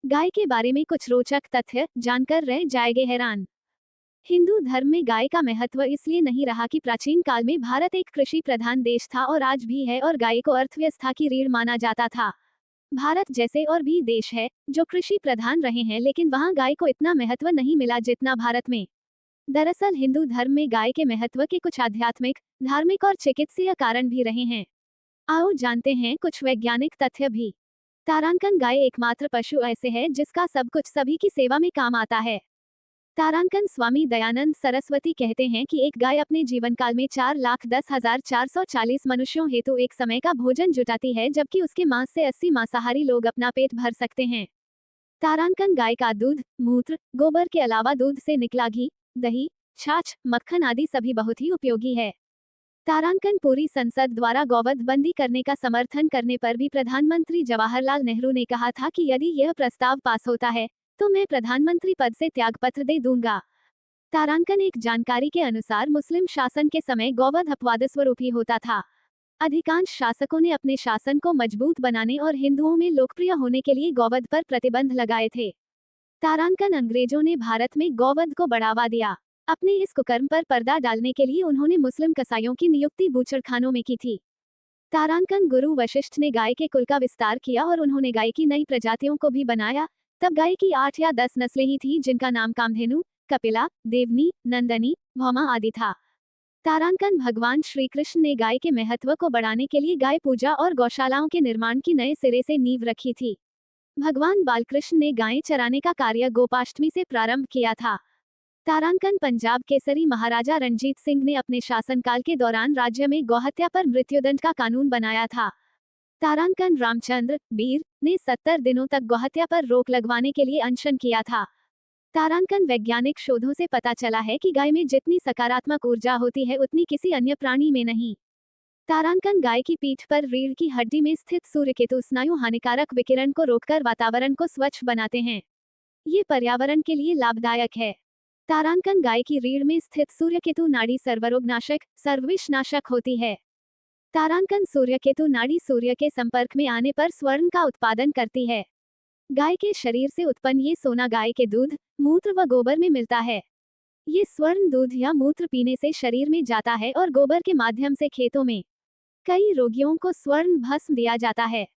गाय के बारे में कुछ रोचक तथ्य जानकर रह जाएंगे हैरान। हिंदू धर्म में गाय का महत्व इसलिए नहीं रहा कि प्राचीन काल में भारत एक कृषि प्रधान देश था और आज भी है, और गाय को अर्थव्यवस्था की रीढ़ माना जाता था। भारत जैसे और भी देश है जो कृषि प्रधान रहे हैं, लेकिन वहाँ गाय को इतना महत्व नहीं मिला जितना भारत में। दरअसल हिंदू धर्म में गाय के महत्व के कुछ आध्यात्मिक, धार्मिक और चिकित्सीय कारण भी रहे हैं। आओ जानते हैं कुछ वैज्ञानिक तथ्य भी। तारांकन गाय एकमात्र पशु ऐसे है जिसका सब कुछ सभी की सेवा में काम आता है। तारांकन स्वामी दयानंद सरस्वती कहते हैं कि एक गाय अपने जीवन काल में 4,10,440 मनुष्यों हेतु एक समय का भोजन जुटाती है, जबकि उसके मांस से 80 मांसाहारी लोग अपना पेट भर सकते हैं। तारांकन गाय का दूध, मूत्र, गोबर के अलावा दूध से निकला घी, दही, छाछ, मक्खन आदि सभी बहुत ही उपयोगी है। तारांकन पूरी संसद द्वारा गौवध बंदी करने का समर्थन करने पर भी प्रधानमंत्री जवाहरलाल नेहरू ने कहा था कि यदि यह प्रस्ताव पास होता है तो मैं प्रधानमंत्री पद से त्यागपत्र दे दूंगा। तारांकन एक जानकारी के अनुसार मुस्लिम शासन के समय गौवध अपवाद स्वरूप ही होता था। अधिकांश शासकों ने अपने शासन को मजबूत बनाने और हिंदुओं में लोकप्रिय होने के लिए गौवध पर प्रतिबंध लगाए थे। तारांकन अंग्रेजों ने भारत में गौवध को बढ़ावा दिया। अपने इस कुकर्म पर पर्दा डालने के लिए उन्होंने मुस्लिम कसाईयों की नियुक्ति बूचड़खानों में की थी। तारांकन गुरु वशिष्ठ ने गाय के कुल का विस्तार किया और उन्होंने गाय की नई प्रजातियों को भी बनाया। तब गाय की 8 या 10 नस्लें ही थी, जिनका नाम कामधेनु, कपिला, देवनी, नंदनी, भौमा आदि था। तारांकन भगवान श्री कृष्ण ने गाय के महत्व को बढ़ाने के लिए गाय पूजा और गौशालाओं के निर्माण की नए सिरे से नींव रखी थी। भगवान बालकृष्ण ने गायें चराने का कार्य गोपाष्टमी से प्रारंभ किया था। तारांकन पंजाब केसरी महाराजा रणजीत सिंह ने अपने शासनकाल के दौरान राज्य में गौहत्या पर मृत्युदंड का कानून बनाया था। तारांकन रामचंद्र बीर ने 70 दिनों तक गौहत्या पर रोक लगवाने के लिए अनशन किया था। तारांकन वैज्ञानिक शोधों से पता चला है कि गाय में जितनी सकारात्मक ऊर्जा होती है उतनी किसी अन्य प्राणी में नहीं। तारांकन गाय की पीठ पर रीढ़ की हड्डी में स्थित सूर्यकेतु स्नायु हानिकारक विकिरण को रोककर वातावरण को स्वच्छ बनाते हैं। ये पर्यावरण के लिए लाभदायक है। तारांकन गाय की रीढ़ में स्थित सूर्यकेतु नाड़ी सर्वरोगनाशक, सर्वविषनाशक होती है। तारांकन सूर्यकेतु नाड़ी सूर्य के संपर्क में आने पर स्वर्ण का उत्पादन करती है। गाय के शरीर से उत्पन्न ये सोना गाय के दूध, मूत्र व गोबर में मिलता है। ये स्वर्ण दूध या मूत्र पीने से शरीर में जाता है और गोबर के माध्यम से खेतों में कई रोगियों को स्वर्ण भस्म दिया जाता है।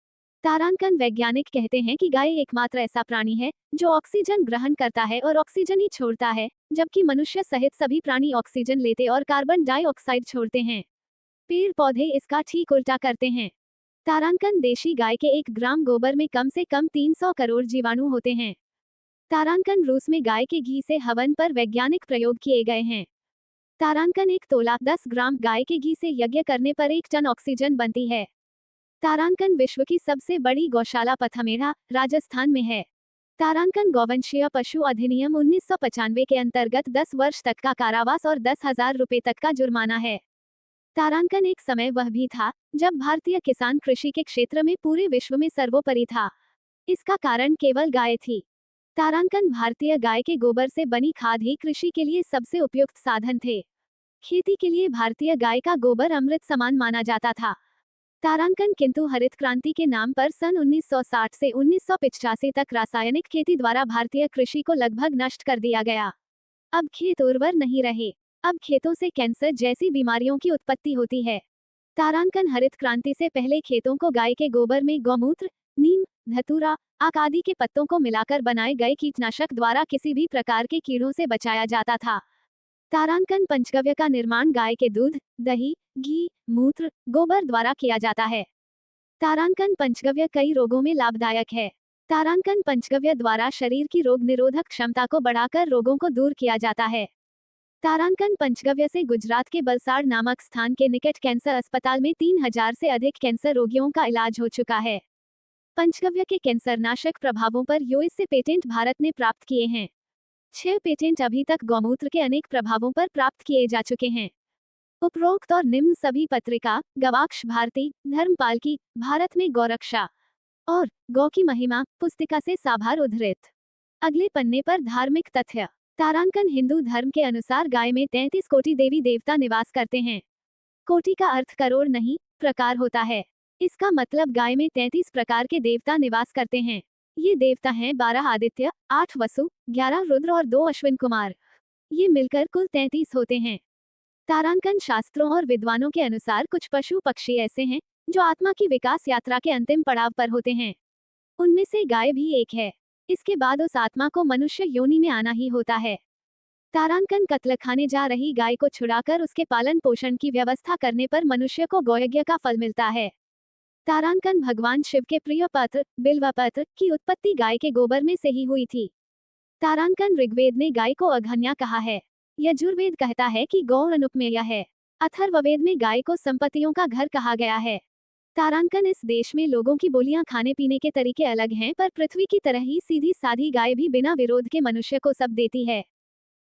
तारांकन वैज्ञानिक कहते हैं कि गाय एकमात्र ऐसा प्राणी है जो ऑक्सीजन ग्रहण करता है और ऑक्सीजन ही छोड़ता है, जबकि मनुष्य सहित सभी प्राणी ऑक्सीजन लेते और कार्बन डाइऑक्साइड छोड़ते हैं। पेड़ पौधे इसका ठीक उल्टा करते हैं। तारांकन देशी गाय के 1 ग्राम गोबर में कम से कम 300 करोड़ जीवाणु होते हैं। तारांकन रूस में गाय के घी से हवन पर वैज्ञानिक प्रयोग किए गए हैं। तारांकन 1 तोला 10 ग्राम गाय के घी से यज्ञ करने पर 1 टन ऑक्सीजन बनती है। तारांकन विश्व की सबसे बड़ी गौशाला पथमेड़ा, राजस्थान में है। तारांकन गौवंशीय पशु अधिनियम 1995 के अंतर्गत 10 वर्ष तक का कारावास और 10,000 रुपए तक का जुर्माना है। तारांकन एक समय वह भी था जब भारतीय किसान कृषि के क्षेत्र में पूरे विश्व में सर्वोपरि था। इसका कारण केवल गाय थी। तारांकन भारतीय गाय के गोबर से बनी खाद ही कृषि के लिए सबसे उपयुक्त साधन थे। खेती के लिए भारतीय गाय का गोबर अमृत समान माना जाता था। तारांकन किंतु हरित क्रांति के नाम पर सन 1960 से 1985 तक रासायनिक खेती द्वारा भारतीय कृषि को लगभग नष्ट कर दिया गया। अब खेत उर्वर नहीं रहे। अब खेतों से कैंसर जैसी बीमारियों की उत्पत्ति होती है। तारांकन हरित क्रांति से पहले खेतों को गाय के गोबर में गौमूत्र, नीम, धतूरा, आक आदि के पत्तों को मिलाकर बनाए गए कीटनाशक द्वारा किसी भी प्रकार के कीड़ों से बचाया जाता था। तारांकन पंचगव्य का निर्माण गाय के दूध, दही, घी, मूत्र, गोबर द्वारा किया जाता है। तारांकन पंचगव्य कई रोगों में लाभदायक है। तारांकन पंचगव्य द्वारा शरीर की रोग निरोधक क्षमता को बढ़ाकर रोगों को दूर किया जाता है। तारांकन पंचगव्य से गुजरात के बलसाड़ नामक स्थान के निकट कैंसर अस्पताल में 3000 से अधिक कैंसर रोगियों का इलाज हो चुका है। पंचगव्य के कैंसरनाशक प्रभावों पर यूएस से पेटेंट भारत ने प्राप्त किए हैं। 6 पेटेंट अभी तक गौमूत्र के अनेक प्रभावों पर प्राप्त किए जा चुके हैं। उपरोक्त और निम्न सभी पत्रिका, गवाक्ष भारती, धर्मपाल की भारत में गौरक्षा और गौ की महिमा पुस्तिका से साभार उद्धृत। अगले पन्ने पर धार्मिक तथ्य। तारांकन हिंदू धर्म के अनुसार गाय में 33 कोटि देवी देवता निवास करते हैं। कोटि का अर्थ करोड़ नहीं, प्रकार होता है। इसका मतलब गाय में 33 प्रकार के देवता निवास करते हैं। ये देवता हैं 12 आदित्य, 8 वसु, 11 रुद्र और 2 अश्विन कुमार। ये मिलकर कुल 33 होते हैं। तारांकन शास्त्रों और विद्वानों के अनुसार कुछ पशु पक्षी ऐसे हैं जो आत्मा की विकास यात्रा के अंतिम पड़ाव पर होते हैं। उनमें से गाय भी एक है। इसके बाद उस आत्मा को मनुष्य योनि में आना ही होता है। तारांकन कत्ल खाने जा रही गाय को छुड़ाकर उसके पालन पोषण की व्यवस्था करने पर मनुष्य को गौयज्ञ का फल मिलता है। तारांकन भगवान शिव के प्रिय पत्र बिल्वपत्र की उत्पत्ति गाय के गोबर में से ही हुई थी। तारांकन ऋग्वेद ने गाय को अघन्या कहा है। यजुर्वेद कहता है कि गौ अनुपमेय है। अथर्ववेद में गाय को संपत्तियों का घर कहा गया है। तारांकन इस देश में लोगों की बोलियां खाने पीने के तरीके अलग हैं, पर पृथ्वी की तरह ही सीधी साधी गाय भी बिना विरोध के मनुष्य को सब देती है।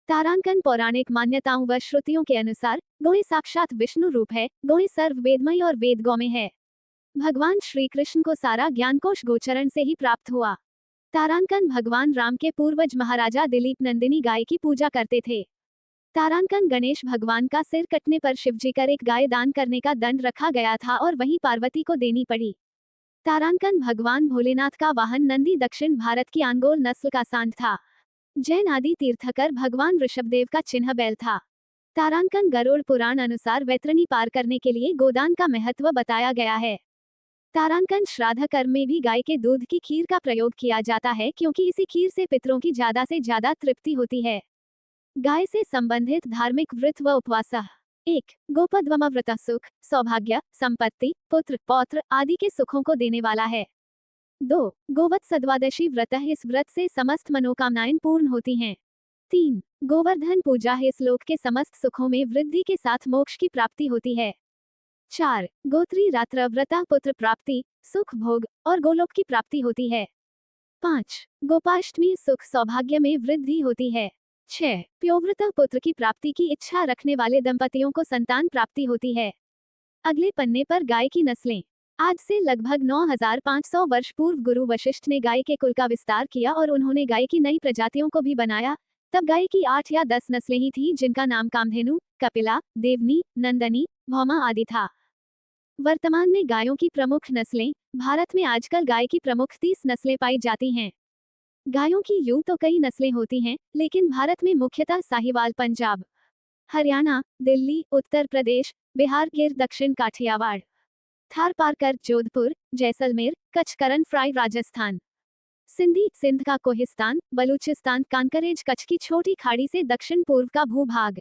तारांकन पौराणिक मान्यताओं व श्रुतियों के अनुसार गौएं साक्षात विष्णु रूप है। गौएं सर्व वेदमय और वेद गौ में है। भगवान श्री कृष्ण को सारा ज्ञानकोश गोचरण से ही प्राप्त हुआ। तारांकन भगवान राम के पूर्वज महाराजा दिलीप नंदिनी गाय की पूजा करते थे। तारांकन गणेश भगवान का सिर कटने पर शिवजी कर एक गाय दान करने का दंड रखा गया था और वहीं पार्वती को देनी पड़ी। तारांकन भगवान भोलेनाथ का वाहन नंदी दक्षिण भारत की आंगोल नस्ल का सांड था। जैन आदि तीर्थकर भगवान ऋषभदेव का चिन्ह बैल था। तारांकन गरुड़ पुराण अनुसार वैतरणी पार करने के लिए गोदान का महत्व बताया गया है। तारांकन श्राद्ध कर्म में भी गाय के दूध की खीर का प्रयोग किया जाता है, क्योंकि इसी खीर से पितरों की ज्यादा से ज्यादा तृप्ति होती है। गाय से संबंधित धार्मिक व्रत व उपवास। 1. गोपद्वम व्रत सुख, सौभाग्य, संपत्ति, पुत्र पौत्र आदि के सुखों को देने वाला है। 2. गोवत सद्वादशी व्रत। इस व्रत से समस्त मनोकामनाएं पूर्ण होती हैं। 3. गोवर्धन पूजा। इस लोक के समस्त सुखों में वृद्धि के साथ मोक्ष की प्राप्ति होती है। 4. गोत्री रात्र व्रत। पुत्र प्राप्ति, सुख भोग और गोलोक की प्राप्ति होती है। 5. गोपाष्टमी। सुख सौभाग्य में वृद्धि होती है। 6. प्योव्रत। पुत्र की प्राप्ति की इच्छा रखने वाले दंपतियों को संतान प्राप्ति होती है। अगले पन्ने पर गाय की नस्लें। आज से लगभग 9500 वर्ष पूर्व गुरु वशिष्ठ ने गाय के कुल का विस्तार किया और उन्होंने गाय की नई प्रजातियों को भी बनाया। तब गाय की 8 या 10 नस्लें ही थी, जिनका नाम कामधेनु, कपिला, देवनी, नंदनी, भौमा आदि था। वर्तमान में गायों की प्रमुख नस्लें। भारत में आजकल गाय की प्रमुख 30 नस्लें पाई जाती हैं। गायों की यूं तो कई नस्लें होती हैं, लेकिन भारत में मुख्यतः साहिवाल पंजाब, हरियाणा, दिल्ली, उत्तर प्रदेश, बिहार, गिर दक्षिण काठियावाड़, थारपारकर जोधपुर, जैसलमेर, कच्छ, करण फ्राई राजस्थान, सिंधी सिंध का कोहिस्तान, बलूचिस्तान, कांकरेज कच्छ की छोटी खाड़ी से दक्षिण पूर्व का भूभाग,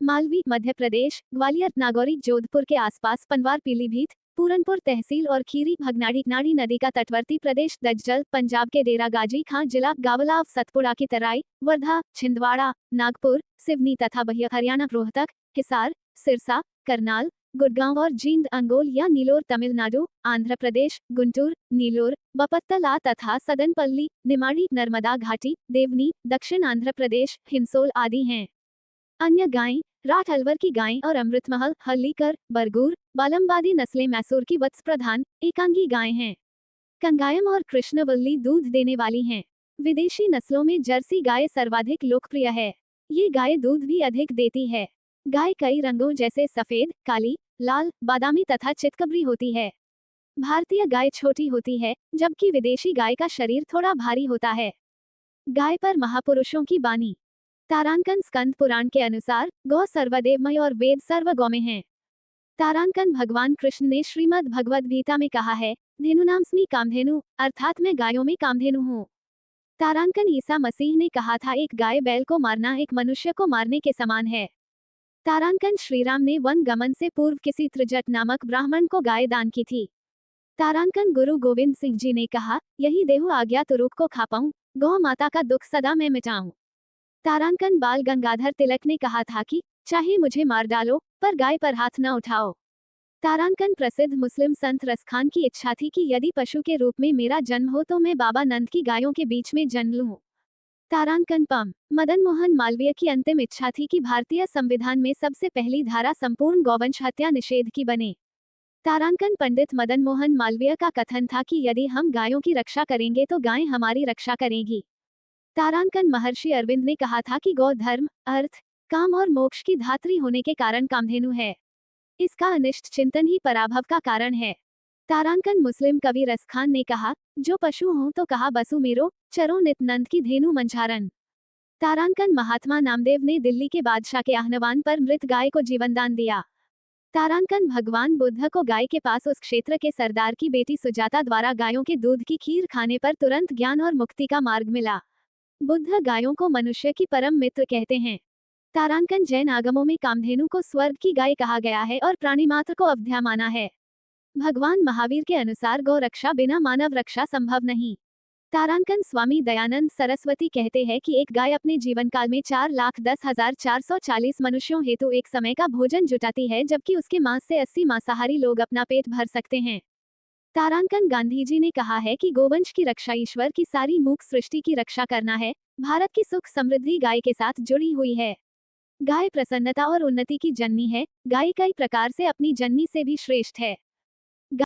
मालवी मध्य प्रदेश, ग्वालियर, नागौरी जोधपुर के आसपास, पनवार पीलीभीत, पूरनपुर तहसील और खीरी भगनाड़ी नाड़ी नदी का तटवर्ती प्रदेश, दज्जल पंजाब के डेरा गाजी खां जिला, गावलाव सतपुड़ा की तराई, वर्धा, छिंदवाड़ा, नागपुर, सिवनी तथा बहिया हरियाणा, रोहतक, हिसार, सिरसा, करनाल, गुड़गांव और जींद अंगोल या नीलोर तमिलनाडु, आंध्र प्रदेश, गुंटूर, नीलोर, बपत्तला तथा सदनपल्ली, निमाड़ी, नर्मदा घाटी, देवनी, दक्षिण आंध्र प्रदेश, हिंसोल आदि हैं। अन्य गायें राठ अलवर की गायें और अमृतमहल, हल्लीकर, बरगूर, बालमवादी नस्लें मैसूर की वत्स प्रधान एकांगी गायें हैं। कंगायम और कृष्णवल्ली दूध देने वाली हैं। विदेशी नस्लों में जर्सी गाय सर्वाधिक लोकप्रिय है। ये गाय दूध भी अधिक देती है। गाय कई रंगों जैसे सफेद, काली, लाल, बादामी तथा चितकबरी होती है। भारतीय गाय छोटी होती है, जबकि विदेशी गाय का शरीर थोड़ा भारी होता है। गाय पर महापुरुषों की बानी। तारांकन स्कंद पुराण के अनुसार गौ सर्वदेवमय और वेद सर्व गौ में हैं। तारांकन भगवान कृष्ण ने श्रीमद् भगवद गीता में कहा है, धेनुनाम्स्मि कामधेनु, अर्थात मैं गायों में कामधेनु हूँ। तारांकन ईसा मसीह ने कहा था, एक गाय बैल को मारना एक मनुष्य को मारने के समान है। तारांकन श्रीराम ने वन गमन से पूर्व किसी त्रिजट नामक ब्राह्मण को गाय दान की थी। तारांकन गुरु गोविंद सिंह जी ने कहा, यही देहु आज्ञा तुरुक को खापाऊं, गौ माता का दुख सदा मैं मिटाऊं। तारांकन बाल गंगाधर तिलक ने कहा था कि चाहे मुझे मार डालो, पर गाय पर हाथ न उठाओ। तारांकन प्रसिद्ध मुस्लिम संत रसखान की इच्छा थी कि यदि पशु के रूप में मेरा जन्म हो तो मैं बाबा नंद की गायों के बीच में जन्म लूं। तारांकन पम मदन मोहन मालवीय की अंतिम इच्छा थी कि भारतीय संविधान में सबसे पहली धारा संपूर्ण गौवंश हत्या निषेध की बने। तारांकन पंडित मदन मोहन मालवीय का कथन था कि यदि हम गायों की रक्षा करेंगे तो गायें हमारी रक्षा करेंगी। तारांकन महर्षि अरविंद ने कहा था कि गौ धर्म, अर्थ, काम और मोक्ष की धात्री होने के कारण कामधेनु है। इसका अनिष्ट चिंतन ही पराभव का कारण है। तारांकन मुस्लिम कवि रसखान ने कहा, जो पशु हों तो कहा बसु मेरो, चरो नित्यानंद की धेनु मंझारन। तारांकन महात्मा नामदेव ने दिल्ली के बादशाह के आह्वान पर मृत गाय को जीवनदान दिया। तारांकन भगवान बुद्ध को गाय के पास उस क्षेत्र के सरदार की बेटी सुजाता द्वारा गायों के दूध की खीर खाने पर तुरंत ज्ञान और मुक्ति का मार्ग मिला। बुद्ध गायों को मनुष्य की परम मित्र कहते हैं। तारांकन जैन आगमों में कामधेनु को स्वर्ग की गाय कहा गया है और प्राणी मात्र को अवध्या माना है। भगवान महावीर के अनुसार गौ रक्षा बिना मानव रक्षा संभव नहीं। तारांकन स्वामी दयानंद सरस्वती कहते हैं कि एक गाय अपने जीवन काल में 4,10,440 मनुष्यों हेतु एक समय का भोजन जुटाती है, जबकि उसके मांस से 80 मांसाहारी लोग अपना पेट भर सकते हैं। तारांकन गांधी जी ने कहा है कि गोवंश की रक्षा ईश्वर की सारी मूक सृष्टि की रक्षा करना है। भारत की सुख समृद्धि गाय के साथ जुड़ी हुई है। गाय प्रसन्नता और उन्नति की जननी है। गाय कई प्रकार से अपनी जननी से भी श्रेष्ठ है।